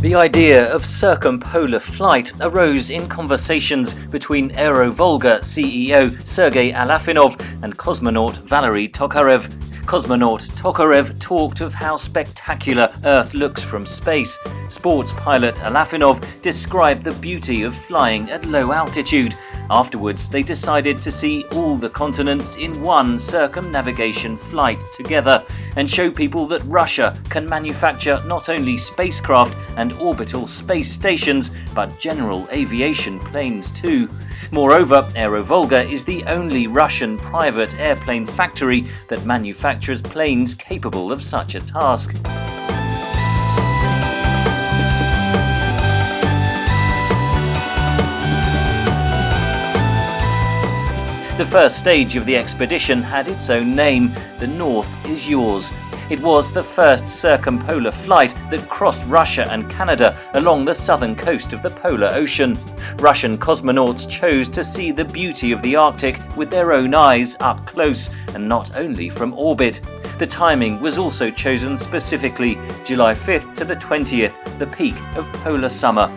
The idea of circumpolar flight arose in conversations between Aerovolga CEO Sergei Alafinov and cosmonaut Valery Tokarev. Cosmonaut Tokarev talked of how spectacular Earth looks from space. Sports pilot Alafinov described the beauty of flying at low altitude. Afterwards, they decided to see all the continents in one circumnavigation flight together and show people that Russia can manufacture not only spacecraft and orbital space stations, but general aviation planes too. Moreover, Aerovolga is the only Russian private airplane factory that manufactures planes capable of such a task. The first stage of the expedition had its own name, The North is Yours. It was the first circumpolar flight that crossed Russia and Canada along the southern coast of the Polar Ocean. Russian cosmonauts chose to see the beauty of the Arctic with their own eyes up close and not only from orbit. The timing was also chosen specifically, July 5th to the 20th, the peak of polar summer.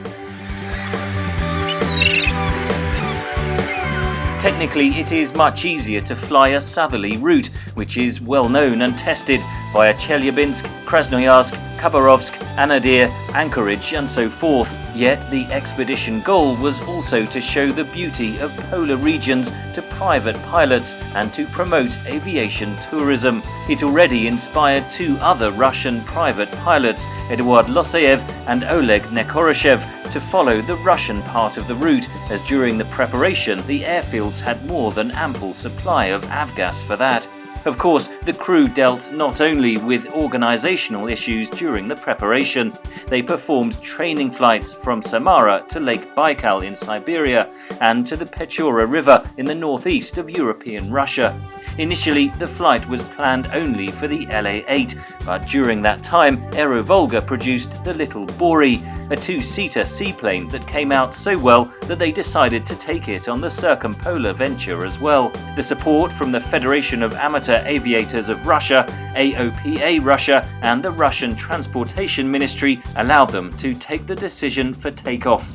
Technically, it is much easier to fly a southerly route, which is well known and tested via Chelyabinsk, Krasnoyarsk, Khabarovsk, Anadyr, Anchorage and so forth. Yet the expedition goal was also to show the beauty of polar regions to private pilots and to promote aviation tourism. It already inspired two other Russian private pilots, Eduard Loic and Oleg Nekoroshev, to follow the Russian part of the route, as during the preparation the airfields had more than ample supply of avgas for that. Of course, the crew dealt not only with organizational issues during the preparation. They performed training flights from Samara to Lake Baikal in Siberia and to the Pechora River in the northeast of European Russia. Initially, the flight was planned only for the La-8, but during that time, Aerovolga produced the Little Borey, a two-seater seaplane that came out so well that they decided to take it on the circumpolar venture as well. The support from the Federation of Amateur Aviators of Russia, AOPA Russia, and the Russian Transportation Ministry allowed them to take the decision for takeoff.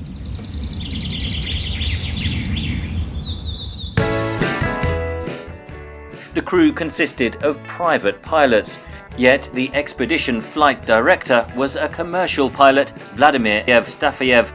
The crew consisted of private pilots, yet the expedition flight director was a commercial pilot, Vladimir Evstafiev.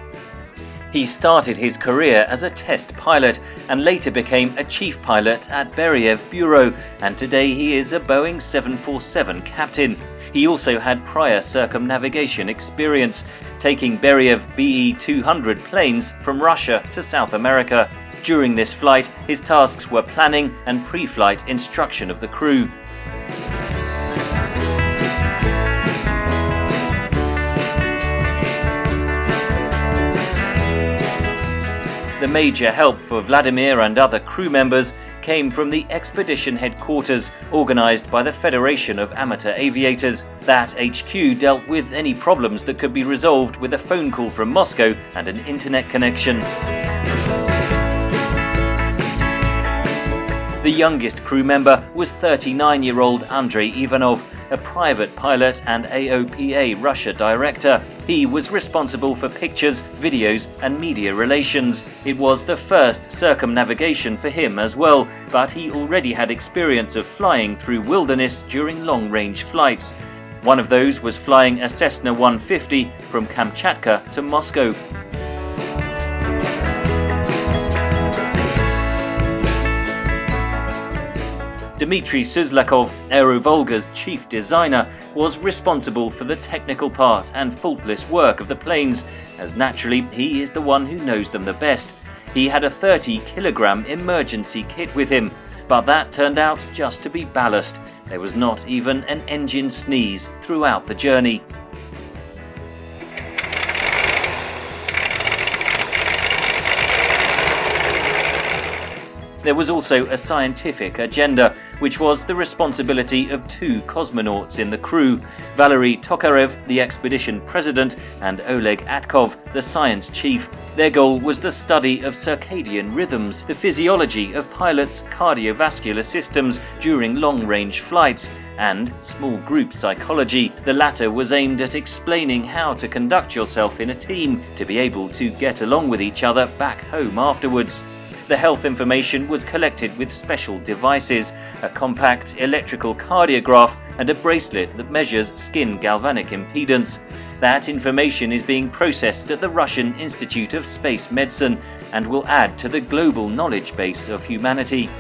He started his career as a test pilot and later became a chief pilot at Beriev Bureau, and today he is a Boeing 747 captain. He also had prior circumnavigation experience, taking Beriev BE-200 planes from Russia to South America. During this flight, his tasks were planning and pre-flight instruction of the crew. The major help for Vladimir and other crew members came from the expedition headquarters, organized by the Federation of Amateur Aviators. That HQ dealt with any problems that could be resolved with a phone call from Moscow and an internet connection. The youngest crew member was 39-year-old Andrei Ivanov, a private pilot and AOPA Russia director. He was responsible for pictures, videos and media relations. It was the first circumnavigation for him as well, but he already had experience of flying through wilderness during long-range flights. One of those was flying a Cessna 150 from Kamchatka to Moscow. Dmitry Suslakov, Aerovolga's chief designer, was responsible for the technical part and faultless work of the planes, as naturally he is the one who knows them the best. He had a 30-kilogram emergency kit with him, but that turned out just to be ballast. There was not even an engine sneeze throughout the journey. There was also a scientific agenda, which was the responsibility of 2 cosmonauts in the crew, Valery Tokarev, the expedition president, and Oleg Atkov, the science chief. Their goal was the study of circadian rhythms, the physiology of pilots' cardiovascular systems during long-range flights, and small group psychology. The latter was aimed at explaining how to conduct yourself in a team to be able to get along with each other back home afterwards. The health information was collected with special devices, a compact electrical cardiograph and a bracelet that measures skin galvanic impedance. That information is being processed at the Russian Institute of Space Medicine and will add to the global knowledge base of humanity.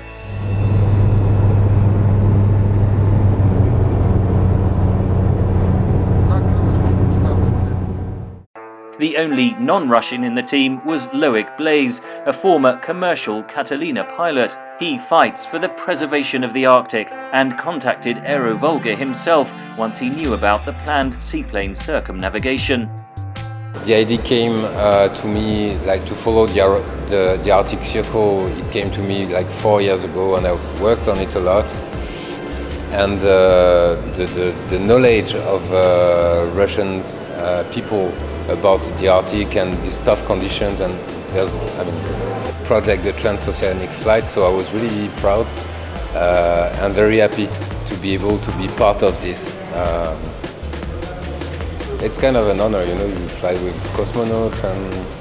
The only non-Russian in the team was Loic BLAISE, a former commercial Catalina pilot. He fights for the preservation of the Arctic and contacted Aerovolga himself once he knew about the planned seaplane circumnavigation. The idea came to me to follow the Arctic Circle. It came to me 4 years ago, and I worked on it a lot. And the knowledge of Russian people about the Arctic and these tough conditions, and there's a project, the Transoceanic flight, so I was really proud and very happy to be able to be part of this. It's kind of an honor, you fly with cosmonauts and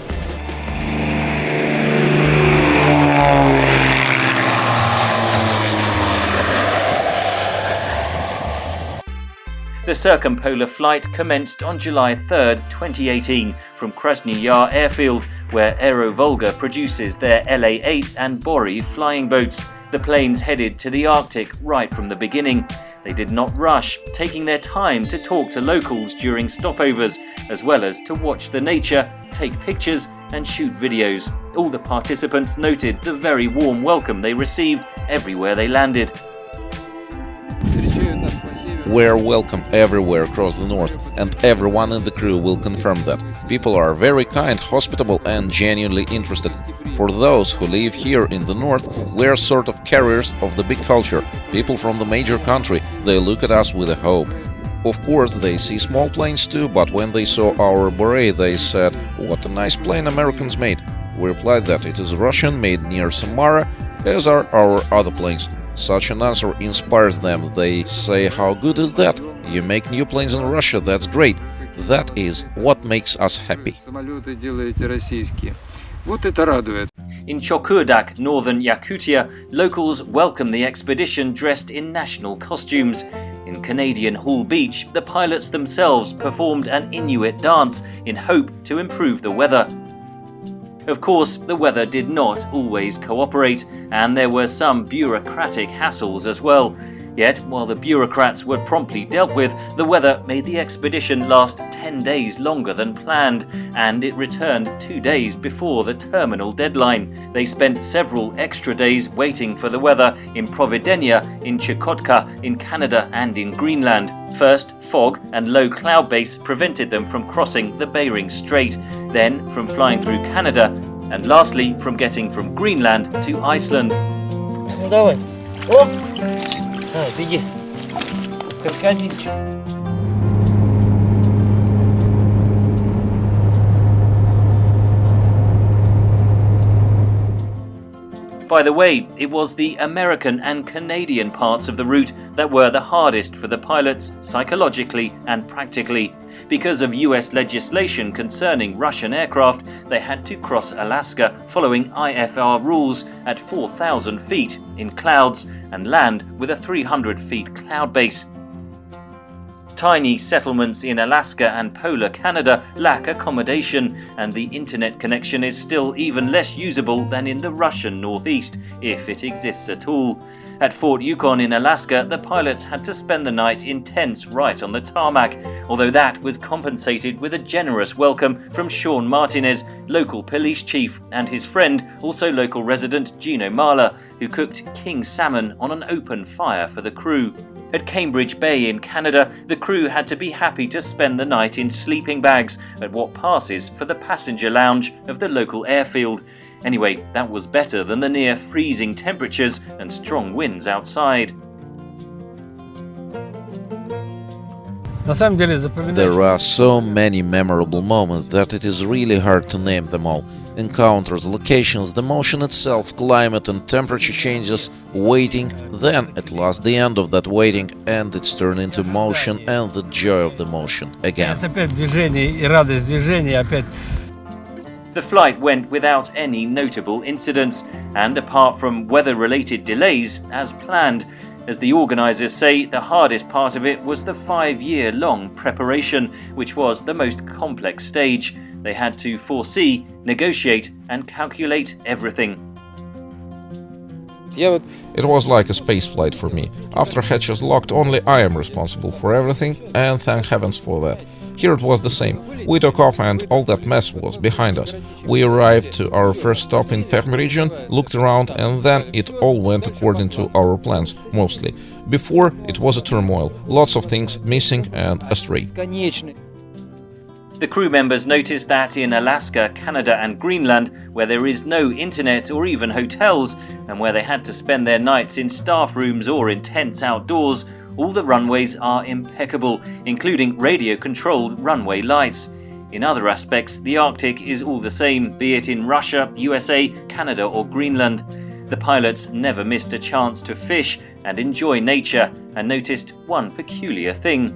The Circumpolar flight commenced on July 3, 2018, from Krasny Yar airfield, where Aerovolga produces their La-8 and Borey flying boats. The planes headed to the Arctic right from the beginning. They did not rush, taking their time to talk to locals during stopovers, as well as to watch the nature, take pictures and shoot videos. All the participants noted the very warm welcome they received everywhere they landed. We're welcome everywhere across the north, and everyone in the crew will confirm that. People are very kind, hospitable and genuinely interested. For those who live here in the north, we're sort of carriers of the big culture. People from the major country, they look at us with a hope. Of course, they see small planes too, but when they saw our Borey, they said, "What a nice plane Americans made." We replied that it is Russian, made near Samara, as are our other planes. Such an answer inspires them. They say, "How good is that? You make new planes in Russia, that's great." That is what makes us happy. In Chokurdak, northern Yakutia, locals welcome the expedition dressed in national costumes. In Canadian Hull Beach, the pilots themselves performed an Inuit dance in hope to improve the weather. Of course, the weather did not always cooperate, and there were some bureaucratic hassles as well. Yet, while the bureaucrats were promptly dealt with, the weather made the expedition last 10 days longer than planned, and it returned 2 days before the terminal deadline. They spent several extra days waiting for the weather in Providenia, in Chukotka, in Canada and in Greenland. First, fog and low cloud base prevented them from crossing the Bering Strait, then from flying through Canada, and lastly from getting from Greenland to Iceland. Беги, крокодильчик. By the way, it was the American and Canadian parts of the route that were the hardest for the pilots psychologically and practically. Because of US legislation concerning Russian aircraft, they had to cross Alaska following IFR rules at 4,000 feet in clouds and land with a 300 feet cloud base. Tiny settlements in Alaska and polar Canada lack accommodation, and the internet connection is still even less usable than in the Russian northeast, if it exists at all. At Fort Yukon in Alaska, the pilots had to spend the night in tents right on the tarmac, although that was compensated with a generous welcome from Sean Martinez, local police chief, and his friend, also local resident Gino Mahler, who cooked king salmon on an open fire for the crew. At Cambridge Bay in Canada, the crew had to be happy to spend the night in sleeping bags at what passes for the passenger lounge of the local airfield. Anyway, that was better than the near freezing temperatures and strong winds outside. There are so many memorable moments that it is really hard to name them all. Encounters, locations, the motion itself, climate and temperature changes, waiting, then at last the end of that waiting and its turn into motion and the joy of the motion again. The flight went without any notable incidents, and apart from weather-related delays, as planned. As the organisers say, the hardest part of it was the 5-year-long preparation, which was the most complex stage. They had to foresee, negotiate and calculate everything. It was like a space flight for me. After hatches locked, only I am responsible for everything, and thank heavens for that. Here it was the same. We took off and all that mess was behind us. We arrived to our first stop in Perm region, looked around, and then it all went according to our plans, mostly. Before, it was a turmoil, lots of things missing and astray. The crew members noticed that in Alaska, Canada and Greenland, where there is no internet or even hotels, and where they had to spend their nights in staff rooms or in tents outdoors, all the runways are impeccable, including radio-controlled runway lights. In other aspects, the Arctic is all the same, be it in Russia, USA, Canada or Greenland. The pilots never missed a chance to fish and enjoy nature, and noticed one peculiar thing.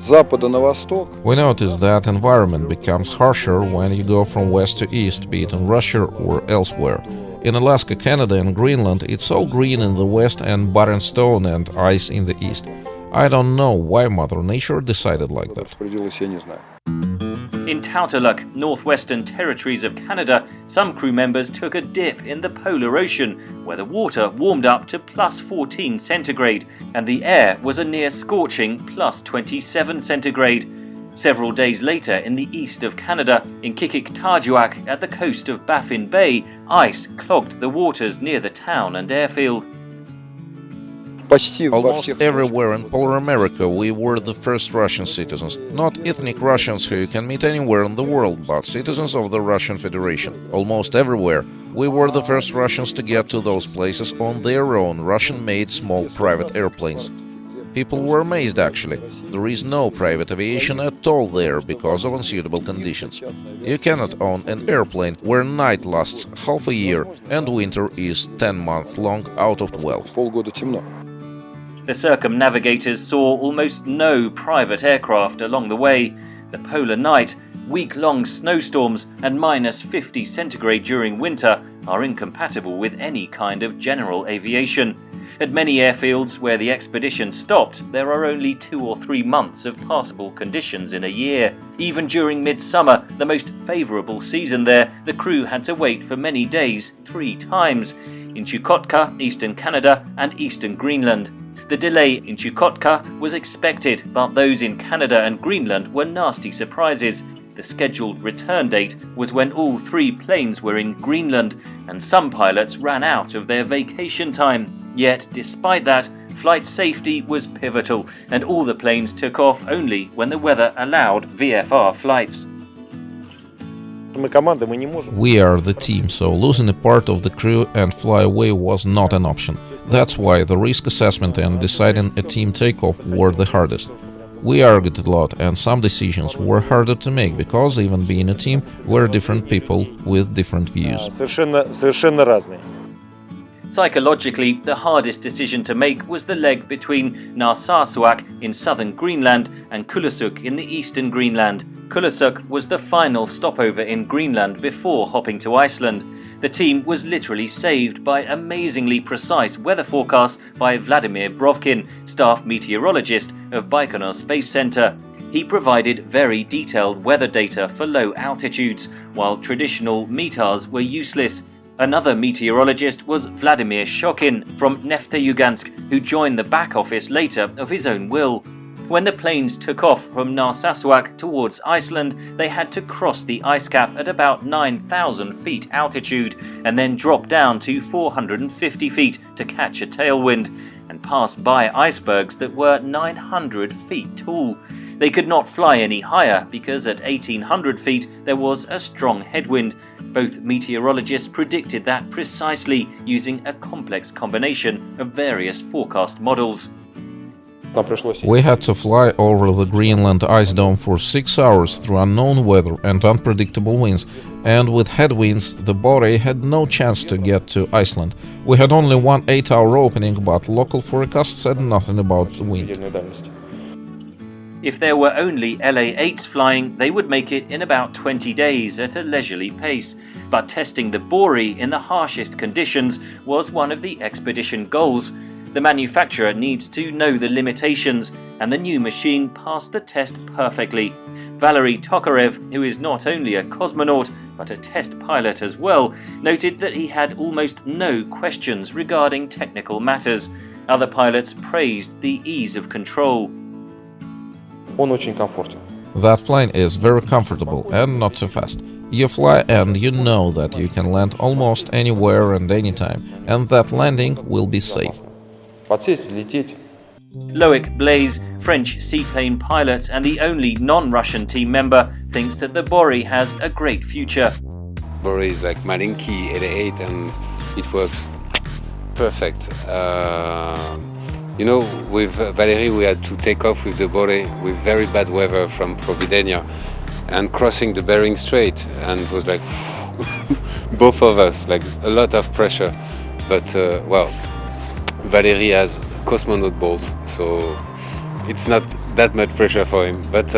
We noticed that environment becomes harsher when you go from west to east, be it in Russia or elsewhere. In Alaska, Canada and Greenland, it's all green in the west and barren stone and ice in the east. I don't know why Mother Nature decided like that. In Tautaluk, northwestern territories of Canada, some crew members took a dip in the polar ocean, where the water warmed up to plus 14 centigrade, and the air was a near scorching plus 27 centigrade. Several days later, in the east of Canada, in Qikiqtarjuaq at the coast of Baffin Bay, ice clogged the waters near the town and airfield. Almost everywhere in Polar America we were the first Russian citizens, not ethnic Russians who you can meet anywhere in the world, but citizens of the Russian Federation. Almost everywhere we were the first Russians to get to those places on their own Russian-made small private airplanes. People were amazed actually. There is no private aviation at all there because of unsuitable conditions. You cannot own an airplane where night lasts half a year and winter is 10 months long out of 12. The circumnavigators saw almost no private aircraft along the way. The polar night, week-long snowstorms and minus 50 centigrade during winter are incompatible with any kind of general aviation. At many airfields where the expedition stopped, there are only 2 or 3 months of passable conditions in a year. Even during midsummer, the most favourable season there, the crew had to wait for many days 3 times, in Chukotka, eastern Canada and eastern Greenland. The delay in Chukotka was expected, but those in Canada and Greenland were nasty surprises. The scheduled return date was when all 3 planes were in Greenland, and some pilots ran out of their vacation time. Yet, despite that, flight safety was pivotal, and all the planes took off only when the weather allowed VFR flights. We are the team, so losing a part of the crew and fly away was not an option. That's why the risk assessment and deciding a team takeoff were the hardest. We argued a lot, and some decisions were harder to make because, even being a team, we're different people with different views. Psychologically, the hardest decision to make was the leg between Narsarsuaq in southern Greenland and Kulusuk in the eastern Greenland. Kulusuk was the final stopover in Greenland before hopping to Iceland. The team was literally saved by amazingly precise weather forecasts by Vladimir Brovkin, staff meteorologist of Baikonur Space Center. He provided very detailed weather data for low altitudes, while traditional METARs were useless. Another meteorologist was Vladimir Shokin from Nefteyugansk, who joined the back office later of his own will. When the planes took off from Narsarsuaq towards Iceland, they had to cross the ice cap at about 9,000 feet altitude and then drop down to 450 feet to catch a tailwind and pass by icebergs that were 900 feet tall. They could not fly any higher because at 1,800 feet there was a strong headwind. Both meteorologists predicted that precisely using a complex combination of various forecast models. We had to fly over the Greenland ice dome for 6 hours through unknown weather and unpredictable winds, and with headwinds the Borey had no chance to get to Iceland. We had only one 8-hour opening, but local forecasts said nothing about the wind. If there were only LA-8s flying, they would make it in about 20 days at a leisurely pace. But testing the Borey in the harshest conditions was one of the expedition goals. The manufacturer needs to know the limitations, and the new machine passed the test perfectly. VALERY Tokarev, who is not only a cosmonaut but a test pilot as well, noted that he had almost no questions regarding technical matters. Other pilots praised the ease of control. That plane is very comfortable and not too fast. You fly and you know that you can land almost anywhere and anytime, and that landing will be safe. Loic, BLAISE, French seaplane pilot and the only non-Russian team member, thinks that the Borey has a great future. Borey is like Malinki LA-8 and it works perfect. You know, with Valery we had to take off with the Borey with very bad weather from Providenia and crossing the Bering Strait, and it was like both of us, like a lot of pressure. But well, Valery has cosmonaut balls, so it's not that much pressure for him. But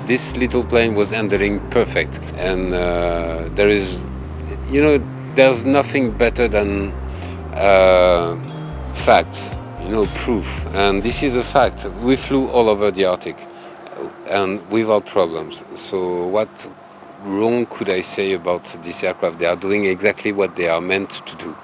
this little plane was handling perfect, and there is, you know, there's nothing better than facts. You know, proof, and this is a fact. We flew all over the Arctic and without problems. So what wrong could I say about this aircraft? They are doing exactly what they are meant to do.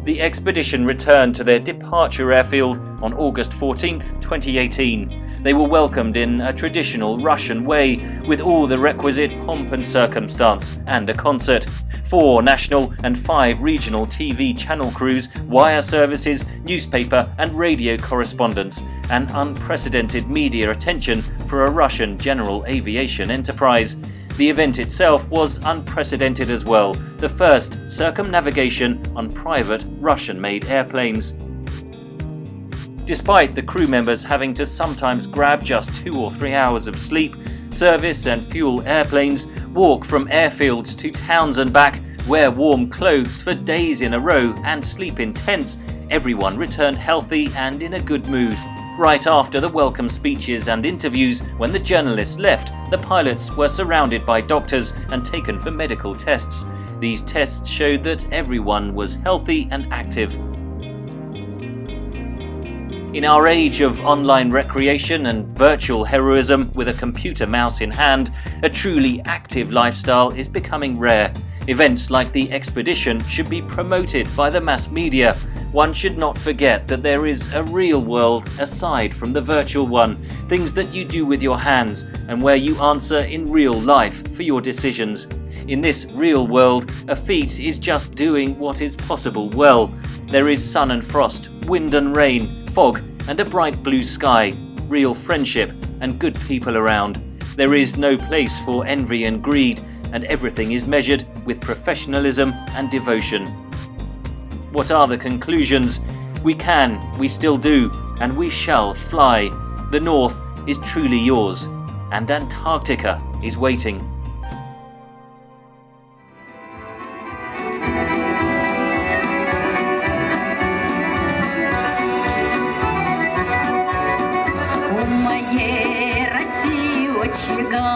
The expedition returned to their departure airfield on August 14, 2018. They were welcomed in a traditional Russian way, with all the requisite pomp and circumstance, and a concert. 4 national and 5 regional TV channel crews, wire services, newspaper and radio correspondents, and unprecedented media attention for a Russian general aviation enterprise. The event itself was unprecedented as well, the first circumnavigation on private Russian-made airplanes. Despite the crew members having to sometimes grab just 2 or 3 hours of sleep, service and fuel airplanes, walk from airfields to towns and back, wear warm clothes for days in a row and sleep in tents, everyone returned healthy and in a good mood. Right after the welcome speeches and interviews, when the journalists left, the pilots were surrounded by doctors and taken for medical tests. These tests showed that everyone was healthy and active. In our age of online recreation and virtual heroism with a computer mouse in hand, a truly active lifestyle is becoming rare. Events like the expedition should be promoted by the mass media. One should not forget that there is a real world aside from the virtual one, things that you do with your hands and where you answer in real life for your decisions. In this real world, a feat is just doing what is possible well. There is sun and frost, wind and rain, fog and a bright blue sky, real friendship and good people around. There is no place for envy and greed, and everything is measured with professionalism and devotion. What are the conclusions? We can, we still do, and we shall fly. The North is truly yours, and Antarctica is waiting. Моей России очага.